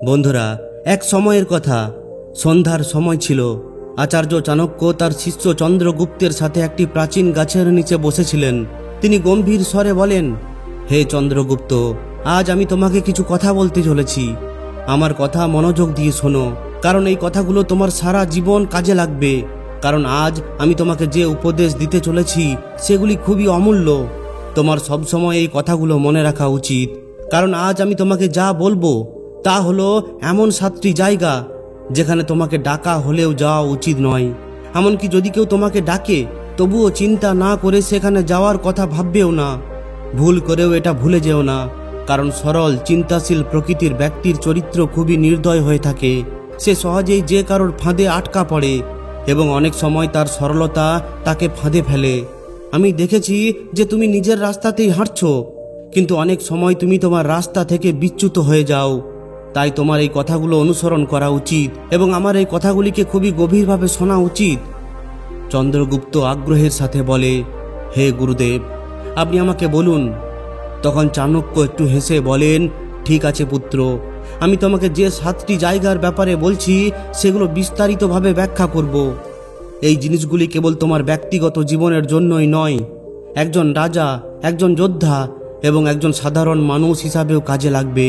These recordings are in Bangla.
বন্ধুরা, এক সময়ের কথা, সন্ধ্যার সময় ছিল। আচার্য চাণক্য তার শিষ্য চন্দ্রগুপ্তের সাথে একটি প্রাচীন গাছের নিচে বসেছিলেন। তিনি গম্ভীর স্বরে বলেন, হে চন্দ্রগুপ্ত, আজ আমি তোমাকে কিছু কথা বলতে চলেছি। আমার কথা মনোযোগ দিয়ে শোনো, কারণ এই কথাগুলো তোমার সারা জীবন কাজে লাগবে। কারণ আজ আমি তোমাকে যে উপদেশ দিতে চলেছি সেগুলি খুবই অমূল্য। তোমার সবসময় এই কথাগুলো মনে রাখা উচিত, কারণ আজ আমি তোমাকে যা বলবো তা হলো এমন 7টি জায়গা যেখানে তোমাকে ডাকা হলেও যাওয়া উচিত নয়। এমনকি যদি কেউ তোমাকে ডাকে তবুও চিন্তা না করে সেখানে যাওয়ার কথা ভাববেও না। ভুল করেও এটা ভুলে যেও না, কারণ সরল চিন্তাশীল প্রকৃতির ব্যক্তির চরিত্র খুবই নির্দয় হয়ে থাকে। সে সহজেই যে কারোর ফাঁদে আটকা পড়ে এবং অনেক সময় তার সরলতা তাকে ফাঁদে ফেলে। আমি দেখেছি যে তুমি নিজের রাস্তাতেই হাঁটছো, কিন্তু অনেক সময় তুমি তোমার রাস্তা থেকে বিচ্যুত হয়ে যাও। তাই তোমার এই কথাগুলো অনুসরণ করা উচিত এবং আমার এই কথাগুলিকে খুবই গভীরভাবে শোনা উচিত। চন্দ্রগুপ্ত আগ্রহের সাথে বলে, হে গুরুদেব, আপনি আমাকে বলুন। তখন চাণক্য একটু হেসে বলেন, ঠিক আছে পুত্র, আমি তোমাকে যে 7টি জায়গার ব্যাপারে বলছি সেগুলো বিস্তারিতভাবে ব্যাখ্যা করব। এই জিনিসগুলি কেবল তোমার ব্যক্তিগত জীবনের জন্যই নয়, একজন রাজা, একজন যোদ্ধা এবং একজন সাধারণ মানুষ হিসাবেও কাজে লাগবে।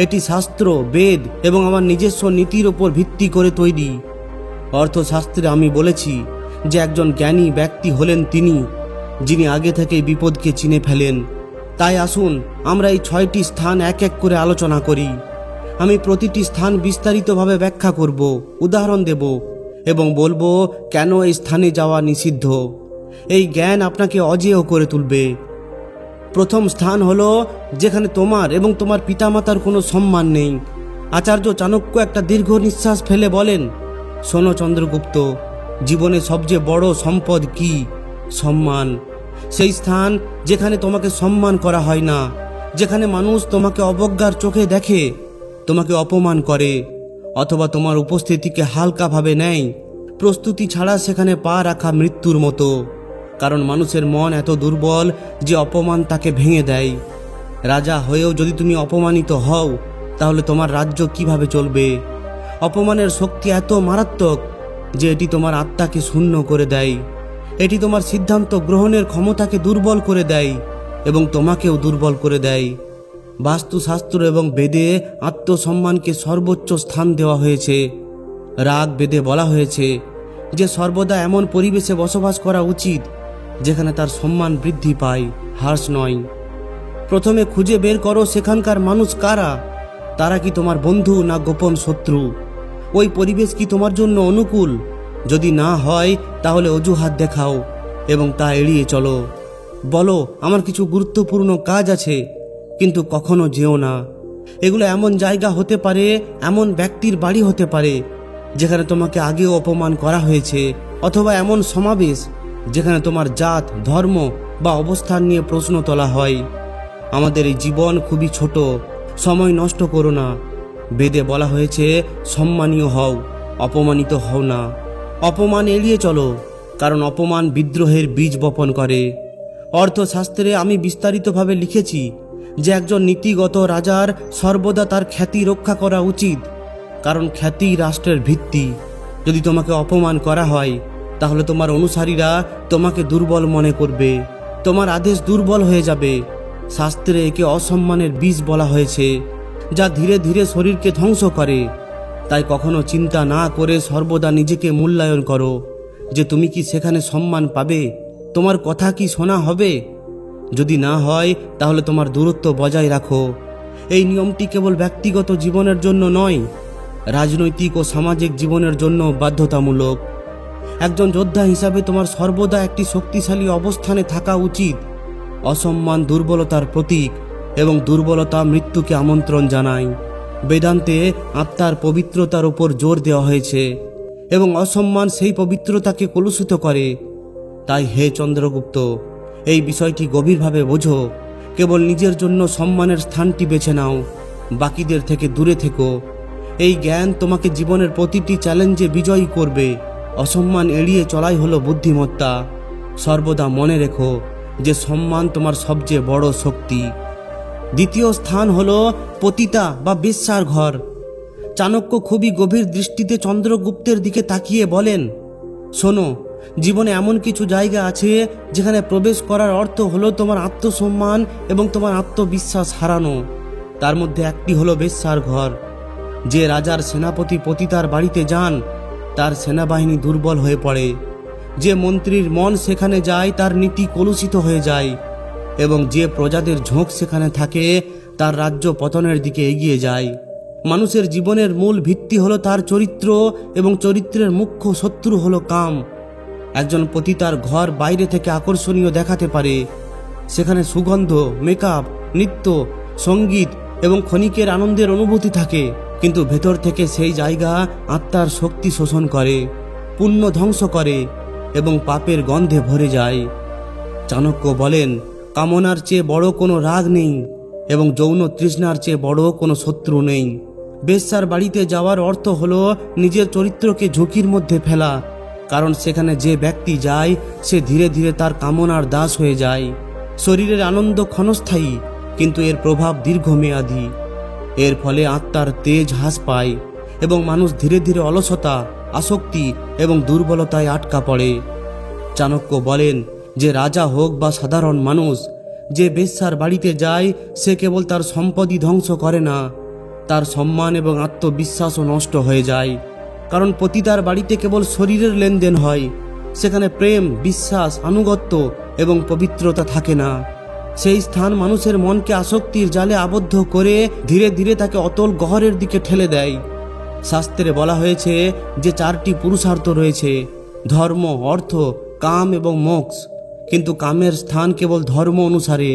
এটি শাস্ত্র, বেদ এবং আমার নিজস্ব নীতির ওপর ভিত্তি করে তৈরি। অর্থশাস্ত্রে আমি বলেছি যে একজন জ্ঞানী ব্যক্তি হলেন তিনি, যিনি আগে থেকেই বিপদকে চিনে ফেলেন। তাই আসুন আমরা এই 6টি স্থান এক এক করে আলোচনা করি। আমি প্রতিটি স্থান বিস্তারিতভাবে ব্যাখ্যা করব, উদাহরণ দেব এবং বলবো কেন এই স্থানে যাওয়া নিষিদ্ধ। এই জ্ঞান আপনাকে অজেয় করে তুলবে। প্রথম স্থান হলো যেখানে তোমার এবং তোমার পিতামাতার কোনো সম্মান নেই। আচার্য চাণক্য একটা দীর্ঘ নিঃশ্বাস ফেলে বলেন, শোনো চন্দ্রগুপ্ত, জীবনে সবচেয়ে বড় সম্পদ কি? সম্মান। সেই স্থান যেখানে তোমাকে সম্মান করা হয় না, যেখানে মানুষ তোমাকে অবজ্ঞার চোখে দেখে, তোমাকে অপমান করে অথবা তোমার উপস্থিতিকে হালকাভাবে নেয়। প্রস্তুতি ছাড়া সেখানে পা রাখা মৃত্যুর মতো, কারণ মানুষের মন এত দুর্বল যে অপমান তাকে ভেঙে দেয়। রাজা হয়েও যদি তুমি অপমানিত হও তাহলে তোমার রাজ্য কিভাবে চলবে? অপমানের শক্তি এত মারাত্মক যে এটি তোমার আত্মাকে শূন্য করে দেয়। এটি তোমার সিদ্ধান্ত গ্রহণের ক্ষমতাকে দুর্বল করে দেয় এবং তোমাকেও দুর্বল করে দেয়। বাস্তুশাস্ত্র এবং বেদে আত্মসম্মানকে সর্বোচ্চ স্থান দেওয়া হয়েছে। রাগ বেদে বলা হয়েছে যে সর্বদা এমন পরিবেশে বসবাস করা উচিত যেখানে তার সম্মান বৃদ্ধি পায়, হ্রাস নয়। প্রথমে খুঁজে বের করো সেখানকার মানুষ কারা। তারা কি তোমার বন্ধু না গোপন শত্রু? ওই পরিবেশ কি তোমার জন্য অনুকূল? যদি না হয় তাহলে অজুহাত দেখাও এবং তা এড়িয়ে চলো। বলো, আমার কিছু গুরুত্বপূর্ণ কাজ আছে, কিন্তু কখনো যেও না। এগুলো এমন জায়গা হতে পারে, এমন ব্যক্তির বাড়ি হতে পারে যেখানে তোমাকে আগেও অপমান করা হয়েছে, অথবা এমন সমাবেশ যেখানে তোমার জাত, ধর্ম বা অবস্থান নিয়ে প্রশ্ন তোলা হয়। আমাদের এই জীবন খুবই ছোট, সময় নষ্ট করো না। বেদে বলা হয়েছে সম্মানীয় হও, অপমানিত হও না। অপমান এড়িয়ে চলো, কারণ অপমান বিদ্রোহের বীজ বপন করে। অর্থশাস্ত্রে আমি বিস্তারিতভাবে লিখেছি যে একজন নীতিগত রাজার সর্বদা তার খ্যাতি রক্ষা করা উচিত, কারণ খ্যাতি রাষ্ট্রের ভিত্তি। যদি তোমাকে অপমান করা হয় তাহলে তোমার অনুসারীরা তোমাকে দুর্বল মনে করবে, তোমার আদেশ দুর্বল হয়ে যাবে। শাস্ত্রে একে অসম্মানের বীজ বলা হয়েছে, যা ধীরে ধীরে শরীরকে ধ্বংস করে। তাই কখনো চিন্তা না করে সর্বদা নিজেকে মূল্যায়ন করো যে তুমি কি সেখানে সম্মান পাবে, তোমার কথা কি শোনা হবে। যদি না হয় তাহলে তোমার দূরত্ব বজায় রাখো। এই নিয়মটি কেবল ব্যক্তিগত জীবনের জন্য নয়, রাজনৈতিক ও সামাজিক জীবনের জন্য বাধ্যতামূলক। একজন যোদ্ধা হিসাবে তোমার সর্বদা একটি শক্তিশালী অবস্থানে থাকা উচিত। অসম্মান দুর্বলতার প্রতীক এবং দুর্বলতা মৃত্যুকে আমন্ত্রণ জানায়। বেদান্তে আত্মার পবিত্রতার উপর জোর দেওয়া হয়েছে এবং অসম্মান সেই পবিত্রতাকে কলুষিত করে। তাই হে চন্দ্রগুপ্ত, এই বিষয়টি গভীরভাবে বোঝো। কেবল নিজের জন্য সম্মানের স্থানটি বেছে নাও, বাকিদের থেকে দূরে থেকো। এই জ্ঞান তোমাকে জীবনের প্রতিটি চ্যালেঞ্জে বিজয়ী করবে। অসম্মান এড়িয়ে চলাই হলো বুদ্ধিমত্তা। সর্বদা মনে রেখো যে সম্মান তোমার সবচেয়ে বড় শক্তি। দ্বিতীয় স্থান হলো পতিতা বা বেশ্যার ঘর। চাণক্য খুবই গভীর দৃষ্টিতে চন্দ্রগুপ্তের দিকে তাকিয়ে বলেন, শোনো, জীবনে এমন কিছু জায়গা আছে যেখানে প্রবেশ করার অর্থ হলো তোমার আত্মসম্মান এবং তোমার আত্মবিশ্বাস হারানো। তার মধ্যে একটি হলো বেশ্যার ঘর। যে রাজার সেনাপতি পতিতার বাড়িতে যান, তার সেনাবাহিনী দুর্বল হয়ে পড়ে। যে মন্ত্রীর মন সেখানে যায়, তার নীতি কলুষিত হয়ে যায়, এবং যে প্রজাদের ঝোঁক সেখানে থাকে, তার রাজ্য পতনের দিকে এগিয়ে যায়। মানুষের জীবনের মূল ভিত্তি হলো তার চরিত্র, এবং চরিত্রের মুখ্য শত্রু হলো কাম। একজন পতিতার ঘর বাইরে থেকে আকর্ষণীয় দেখাতে পারে। সেখানে সুগন্ধ, মেকআপ, নৃত্য, সঙ্গীত এবং ক্ষণিকের আনন্দের অনুভূতি থাকে, কিন্তু ভেতর থেকে সেই জায়গা আত্মার শক্তি শোষণ করে, পুণ্য ধ্বংস করে এবং পাপের গন্ধে ভরে যায়। চাণক্য বলেন, কামনার চেয়ে বড় কোনো রাগ নেই এবং যৌন তৃষ্ণার চেয়ে বড় কোনো শত্রু নেই। বেশ্যার বাড়িতে যাওয়ার অর্থ হলো নিজের চরিত্রকে ঝুঁকির মধ্যে ফেলা, কারণ সেখানে যে ব্যক্তি যায় সে ধীরে ধীরে তার কামনার দাস হয়ে যায়। শরীরের আনন্দ ক্ষণস্থায়ী, কিন্তু এর প্রভাব দীর্ঘমেয়াদী। এর ফলে আত্মার তেজ হ্রাস পায় এবং মানুষ ধীরে ধীরে অলসতা, আসক্তি এবং দুর্বলতায় আটকা পড়ে। চাণক্য বলেন যে রাজা হোক বা সাধারণ মানুষ, যে বেশ্যার বাড়িতে যায় সে কেবল তার সম্পদই ধ্বংস করে না, তার সম্মান এবং আত্মবিশ্বাসও নষ্ট হয়ে যায়। কারণ পতিতার বাড়িতে কেবল শরীরের লেনদেন হয়, সেখানে প্রেম, বিশ্বাস, আনুগত্য এবং পবিত্রতা থাকে না। সেই স্থান মানুষের মনকে আসক্তির জালে আবদ্ধ করে ধীরে ধীরে তাকে অতল গহ্বরের দিকে ঠেলে দেয়। শাস্ত্রে বলা হয়েছে যে 4টি পুরুষার্থ রয়েছে: ধর্ম, অর্থ, কাম এবং মোক্ষ। কিন্তু কামের স্থান কেবল ধর্ম অনুসারে।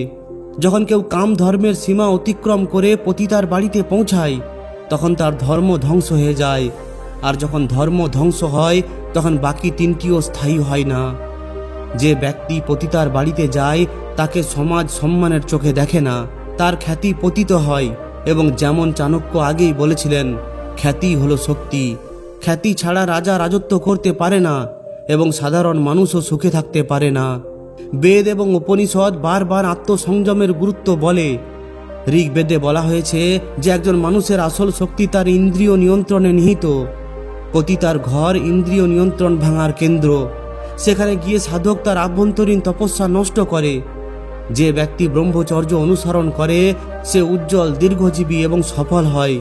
যখন কেউ কাম ধর্মের সীমা অতিক্রম করে পতিতার বাড়িতে পৌঁছায়, তখন তার ধর্ম ধ্বংস হয়ে যায়। আর যখন ধর্ম ধ্বংস হয়, তখন বাকি 3টিও স্থায়ী হয় না। যে ব্যক্তি পতিতার বাড়িতে যায় তাকে সমাজ সম্মানের চোখে দেখে না, তার খ্যাতি পতিত হয়। এবং যেমন চাণক্য আগেই বলেছিলেন, খ্যাতি হলো শক্তি। খ্যাতি ছাড়া রাজা রাজত্ব করতে পারে না এবং সাধারণ মানুষও সুখে থাকতে পারে না। বেদ এবং উপনিষদ বারবার আত্মসংযমের গুরুত্ব বলে। ঋগ্বেদে বলা হয়েছে যে একজন মানুষের আসল শক্তি তার ইন্দ্রিয় নিয়ন্ত্রণে নিহিত। পতিতার ঘর ইন্দ্রিয় নিয়ন্ত্রণ ভাঙার কেন্দ্র। সেখানে গিয়ে সাধক তার আভ্যন্তরীণ তপস্যা নষ্ট করে। যে ব্যক্তি ব্রহ্মচর্য অনুসরণ করে সে উজ্জ্বল, দীর্ঘজীবী এবং সফল হয়।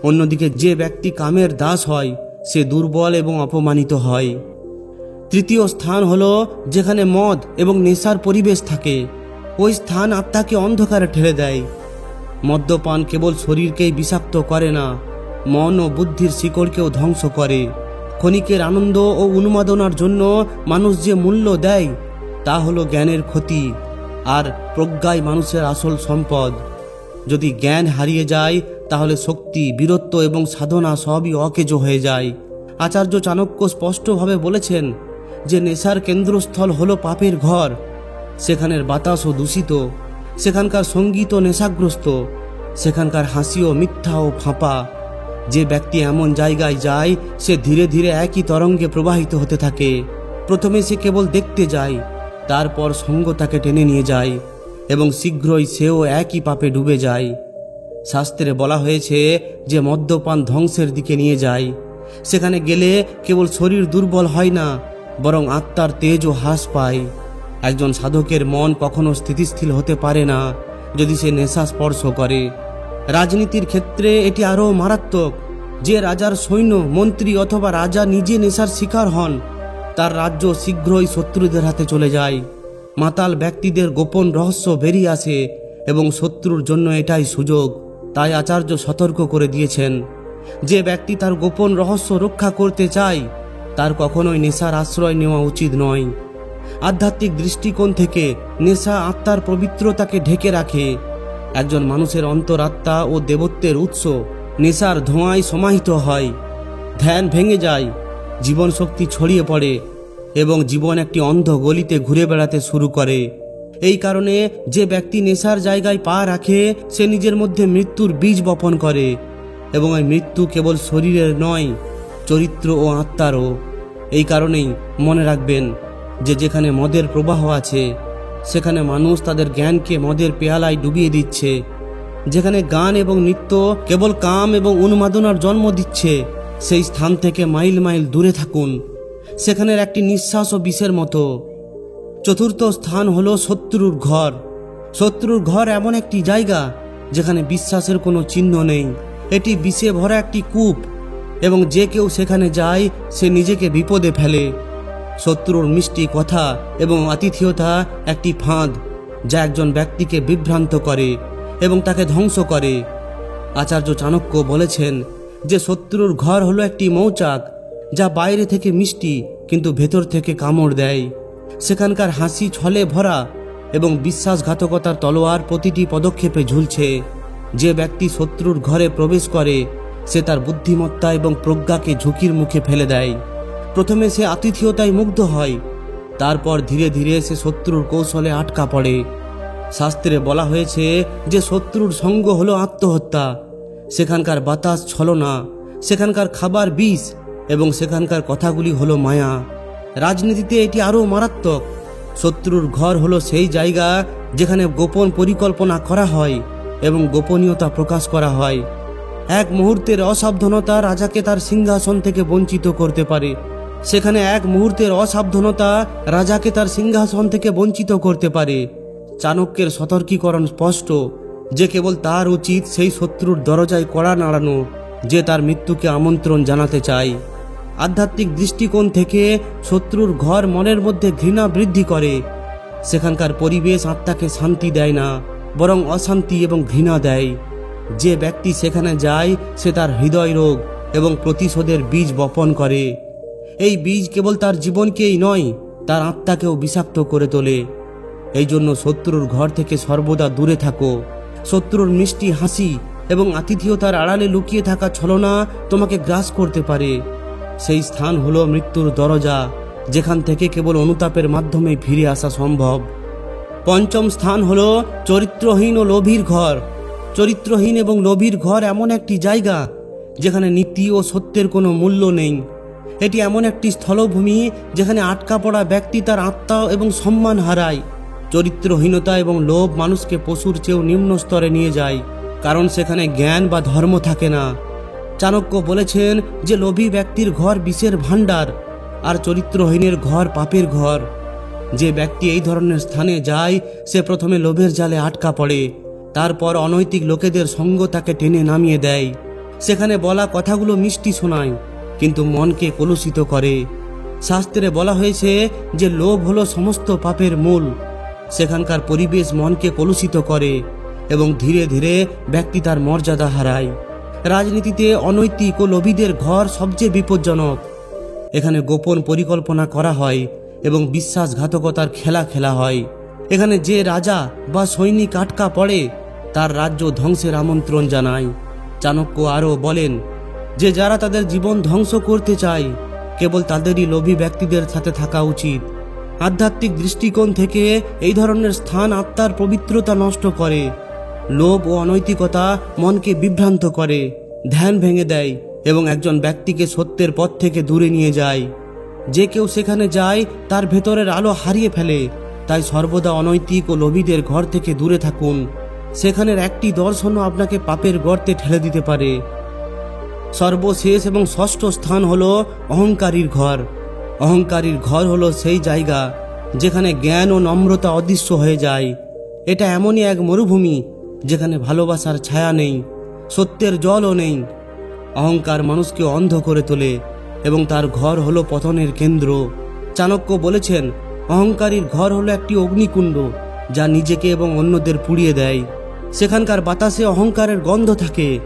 অন্যদিকে যে ব্যক্তি কামের দাস হয় সে দুর্বল এবং অপমানিত হয়। তৃতীয় স্থান হলো যেখানে মদ এবং নেশার পরিবেশ থাকে। ওই স্থান আত্মাকে অন্ধকারে ঠেলে দেয়। মদ্যপান কেবল শরীরকেই বিষাক্ত করে না, মন ও বুদ্ধির শিকড়কেও ধ্বংস করে। ক্ষণিকের আনন্দ ও উন্মাদনার জন্য মানুষ যে মূল্য দেয় তা হলো জ্ঞানের ক্ষতি, আর প্রজ্ঞাই মানুষের আসল সম্পদ। যদি জ্ঞান হারিয়ে যায় তাহলে শক্তি, বীরত্ব এবং সাধনা সবই অকেজো হয়ে যায়। আচার্য চাণক্য স্পষ্টভাবে বলেছেন যে নেশার কেন্দ্রস্থল হলো পাপের ঘর। সেখানের বাতাসও দূষিত, সেখানকার সঙ্গীতও নেশাগ্রস্ত, সেখানকার হাসিও মিথ্যা ও ফাঁপা। যে ব্যক্তি এমন জায়গায় যায় সে ধীরে ধীরে একই তরঙ্গে প্রবাহিত হতে থাকে। প্রথমে সে কেবল দেখতে যায়, তারপর সঙ্গ তাকে টেনে নিয়ে যায় এবং শীঘ্রই সেও একই পাপে ডুবে যায়। শাস্ত্রে বলা হয়েছে যে মদ্যপান ধ্বংসের দিকে নিয়ে যায়। সেখানে গেলে কেবল শরীর দুর্বল হয় না, বরং আত্মার তেজও হ্রাস পায়। একজন সাধকের মন কখনো স্থিতিশীল হতে পারে না যদি সে নেশা স্পর্শ করে। রাজনীতির ক্ষেত্রে এটি আরও মারাত্মক। যে রাজার সৈন্য, মন্ত্রী অথবা রাজা নিজে নেশার শিকার হন, তার রাজ্য শীঘ্রই শত্রুদের হাতে চলে যায়। মাতাল ব্যক্তিদের গোপন রহস্য বেরিয়ে আসে এবং শত্রুর জন্য এটাই সুযোগ। তাই আচার্য সতর্ক করে দিয়েছেন, যে ব্যক্তি তার গোপন রহস্য রক্ষা করতে চায় তার কখনোই নেশার আশ্রয় নেওয়া উচিত নয়। আধ্যাত্মিক দৃষ্টিকোণ থেকে নেশা আত্মার পবিত্রতাকে ঢেকে রাখে। একজন মানুষের অন্তরাত্মা ও দেবত্বের উৎস নেশার ধোঁয়ায় সমাহিত হয়। ধ্যান ভেঙে যায়, জীবন শক্তি ছড়িয়ে পড়ে এবং জীবন একটি অন্ধ গলিতে ঘুরে বেড়াতে শুরু করে। এই কারণে যে ব্যক্তি নেশার জায়গায় পা রাখে সে নিজের মধ্যে মৃত্যুর বীজ বপন করে, এবং এই মৃত্যু কেবল শরীরের নয়, চরিত্র ও আত্মারও। এই কারণেই মনে রাখবেন যে যেখানে মদের প্রবাহ আছে সেখানে মানুষ তাদের জ্ঞানকে মদের পেয়ালায় ডুবিয়ে দিচ্ছে। যেখানে গান এবং নৃত্য কেবল কাম এবং উন্মাদনার জন্ম দিচ্ছে, সেই স্থান থেকে মাইল মাইল দূরে থাকুন। সেখানের একটি নিঃশ্বাস ও বিষের মতো। চতুর্থ স্থান হলো শত্রুর ঘর। শত্রুর ঘর এমন একটি জায়গা যেখানে বিশ্বাসের কোনো চিহ্ন নেই। এটি বিষে ভরা একটি কূপ এবং যে কেউ সেখানে যায় সে নিজেকে বিপদে ফেলে। শত্রুর মিষ্টি কথা এবং আতিথেয়তা একটি ফাঁদ যা একজন ব্যক্তিকে বিভ্রান্ত করে এবং তাকে ধ্বংস করে। আচার্য চাণক্য বলেছেন যে শত্রুর ঘর হলো একটি মৌচাক যা বাইরে থেকে মিষ্টি কিন্তু ভেতর থেকে কামড় দেয়। সেখানকার হাসি ছলে ভরা এবং বিশ্বাসঘাতকতার তলোয়ার প্রতিটি পদক্ষেপে ঝুলছে। যে ব্যক্তি শত্রুর ঘরে প্রবেশ করে সে তার বুদ্ধিমত্তা এবং প্রজ্ঞাকে ঝুঁকির মুখে ফেলে দেয়। প্রথমে সে আতিথেয়তায় মুগ্ধ হয়, তারপর ধীরে ধীরে সে শত্রুর কৌশলে আটকা পড়ে। শাস্ত্রে বলা হয়েছে যে শত্রুর সঙ্গ হলো আত্মহত্যা। সেখানকার বাতাস ছলনা, সেখানকার খাবার বিষ এবং সেখানকার কথাগুলি হলো মায়া। রাজনীতিতে এটি আরও মারাত্মক। শত্রুর ঘর হলো সেই জায়গা যেখানে গোপন পরিকল্পনা করা হয় এবং গোপনীয়তা প্রকাশ করা হয়। এক মুহূর্তের অসাবধানতা রাজাকে তার সিংহাসন থেকে বঞ্চিত করতে পারে। সেখানে এক মুহূর্তের অসাবধানতা রাজাকে তার সিংহাসন থেকে বঞ্চিত করতে পারে। চাণক্যের সতর্কীকরণ স্পষ্ট যে কেবল তার উচিত সেই শত্রুর দরজায় কড়া নাড়ানো যে তার মৃত্যুকে আমন্ত্রণ জানাতে চায়। আধ্যাত্মিক দৃষ্টিকোণ থেকে শত্রুর ঘর মনের মধ্যে ঘৃণা বৃদ্ধি করে। সেখানকার পরিবেশ আত্মাকে শান্তি দেয় না, বরং অশান্তি এবং ঘৃণা দেয়। যে ব্যক্তি সেখানে যায় সে তার হৃদয় রোগ এবং প্রতিশোধের বীজ বপন করে। এই বীজ কেবল তার জীবনকেই নয়, তার আত্মাকেও বিষাক্ত করে তোলে। এই জন্য শত্রুর ঘর থেকে সর্বদা দূরে থাকো। শত্রুর মিষ্টি হাসি এবং আতিথেয়তার আড়ালে লুকিয়ে থাকা ছলনা তোমাকে গ্রাস করতে পারে। সেই স্থান হলো মৃত্যুর দরজা, যেখান থেকে কেবল অনুতাপের মাধ্যমে ফিরে আসা সম্ভব। পঞ্চম স্থান হলো চরিত্রহীন ও লোভীর ঘর। চরিত্রহীন এবং লোভীর ঘর এমন একটি জায়গা যেখানে নীতি ও সত্যের কোনো মূল্য নেই। এটি এমন একটি স্থলভূমি যেখানে আটকা পড়া ব্যক্তি তার আত্মা এবং সম্মান হারায়। চরিত্রহীনতা এবং লোভ মানুষকে পশুর চেয়েও নিম্ন স্তরে নিয়ে যায়, কারণ সেখানে জ্ঞান বা ধর্ম থাকে না। চাণক্য বলেছেন যে লোভী ব্যক্তির ঘর বিষের ভাণ্ডার আর চরিত্রহীনের ঘর পাপের ঘর। যে ব্যক্তি এই ধরনের স্থানে যায় সে প্রথমে লোভের জালে আটকা পড়ে, তারপর অনৈতিক লোকেদের সঙ্গ তাকে টেনে নামিয়ে দেয়। সেখানে বলা কথাগুলো মিষ্টি শোনায় কিন্তু মনকে কলুষিত করে। শাস্ত্রে বলা হয়েছে যে লোভ হলো সমস্ত পাপের মূল। সেখানকার পরিবেশ মনকে কলুষিত করে এবং ধীরে ধীরে ব্যক্তি তার মর্যাদা হারায়। রাজনীতিতে অনৈতিক ও লোভীদের ঘর সবচেয়ে বিপজ্জনক। এখানে গোপন পরিকল্পনা করা হয় এবং বিশ্বাসঘাতকতার খেলা খেলা হয়। এখানে যে রাজা বা সৈনিক আটকা পড়ে তার রাজ্য ধ্বংসের আমন্ত্রণ জানায়। চাণক্য আরও বলেন যে যারা তাদের জীবন ধ্বংস করতে চায় কেবল তাদেরই লোভী ব্যক্তিদের সাথে থাকা উচিত। আধ্যাত্মিক দৃষ্টিকোণ থেকে এই ধরনের স্থান আত্মার পবিত্রতা নষ্ট করে। লোভ ও অনৈতিকতা মনকে বিভ্রান্ত করে, ধ্যান ভেঙে দেয় এবং একজন ব্যক্তিকে সত্যের পথ থেকে দূরে নিয়ে যায়। যে কেউ সেখানে যায় তার ভেতরের আলো হারিয়ে ফেলে। তাই সর্বদা অনৈতিক ও লোভীদের ঘর থেকে দূরে থাকুন। সেখানের একটি দর্শনও আপনাকে পাপের গর্তে ঠেলে দিতে পারে। সর্বশেষ এবং ষষ্ঠ স্থান হলো অহংকারীর ঘর। অহংকারীর ঘর হলো সেই জায়গা যেখানে জ্ঞান ও নম্রতা অদৃশ্য হয়ে যায়। এটা এমনই এক মরুভূমি যেখানে ভালোবাসার ছায়া নেই, সত্যের জলও নেই। অহংকার মানুষকে অন্ধ করে তোলে এবং তার ঘর হলো পতনের কেন্দ্র। চাণক্য বলেছেন অহংকারীর ঘর হলো একটি অগ্নিকুণ্ড যা নিজেকে এবং অন্যদের পুড়িয়ে দেয়। সেখানকার বাতাসে অহংকারের গন্ধ থাকে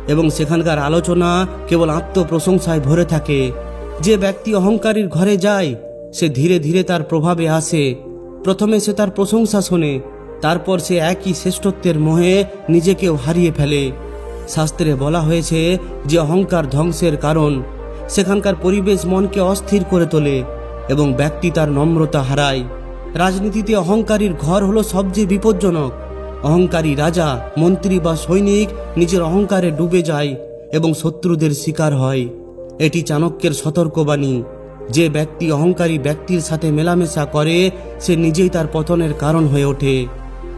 এবং সেখানকার আলোচনা কেবল আত্মপ্রশংসায় ভরে থাকে। যে ব্যক্তি অহংকারীর ঘরে যায় সে ধীরে ধীরে তার প্রভাবে আসে। প্রথমে সে তার প্রশংসা শোনে, তারপর সে একই শ্রেষ্ঠত্বের মোহে নিজেকেও হারিয়ে ফেলে। শাস্ত্রে বলা হয়েছে যে অহংকার ধ্বংসের কারণ। সেখানকার পরিবেশ মনকে অস্থির করে তোলে এবং ব্যক্তি তার নম্রতা হারায়। রাজনীতিতে অহংকারীর ঘর হলো সবচেয়ে বিপজ্জনক। অহংকারী রাজা, মন্ত্রী বা সৈনিক নিজের অহংকারে ডুবে যায় এবং শত্রুদের শিকার হয়। এটি চাণক্যের সতর্কবাণী। যে ব্যক্তি অহংকারী ব্যক্তির সাথে মেলামেশা করে সে নিজেই তার পতনের কারণ হয়ে ওঠে।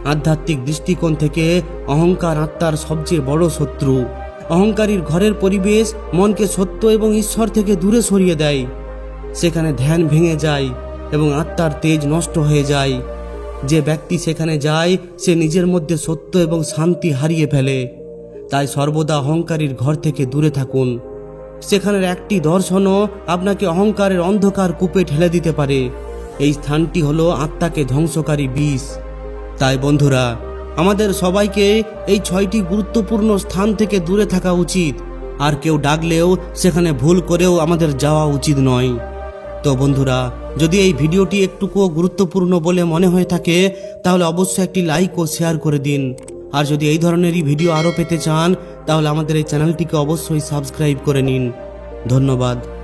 আধ্যাত্মিক দৃষ্টিকোণ থেকে অহংকার আত্মার সবচেয়ে বড় শত্রু। অহংকারীর ঘরের পরিবেশ মনকে সত্য এবং ঈশ্বর থেকে দূরে সরিয়ে দেয়। সেখানে ধ্যান ভেঙে যায় এবং আত্মার তেজ নষ্ট হয়ে যায়। যে ব্যক্তি সেখানে যায় সে নিজের মধ্যে সত্য এবং শান্তি হারিয়ে ফেলে। তাই সর্বদা অহংকারীর ঘর থেকে দূরে থাকুন। সেখানের একটি দর্শনও আপনাকে অহংকারের অন্ধকার কূপে ঠেলে দিতে পারে। এই স্থানটি হলো আত্মাকে ধ্বংসকারী বিষ। তাই বন্ধুরা, আমাদের সবাইকে এই 6টি গুরুত্বপূর্ণ স্থান থেকে দূরে থাকা উচিত। আর কেউ ডাকলেও সেখানে ভুল করেও আমাদের যাওয়া উচিত নয়। তো বন্ধুরা, যদি এই ভিডিওটি একটুকুও গুরুত্বপূর্ণ বলে মনে হয়ে থাকে তাহলে অবশ্যই একটি লাইক ও শেয়ার করে দিন। আর যদি এই ধরনেরই ভিডিও আরও পেতে চান তাহলে আমাদের এই চ্যানেলটিকে অবশ্যই সাবস্ক্রাইব করে নিন। ধন্যবাদ।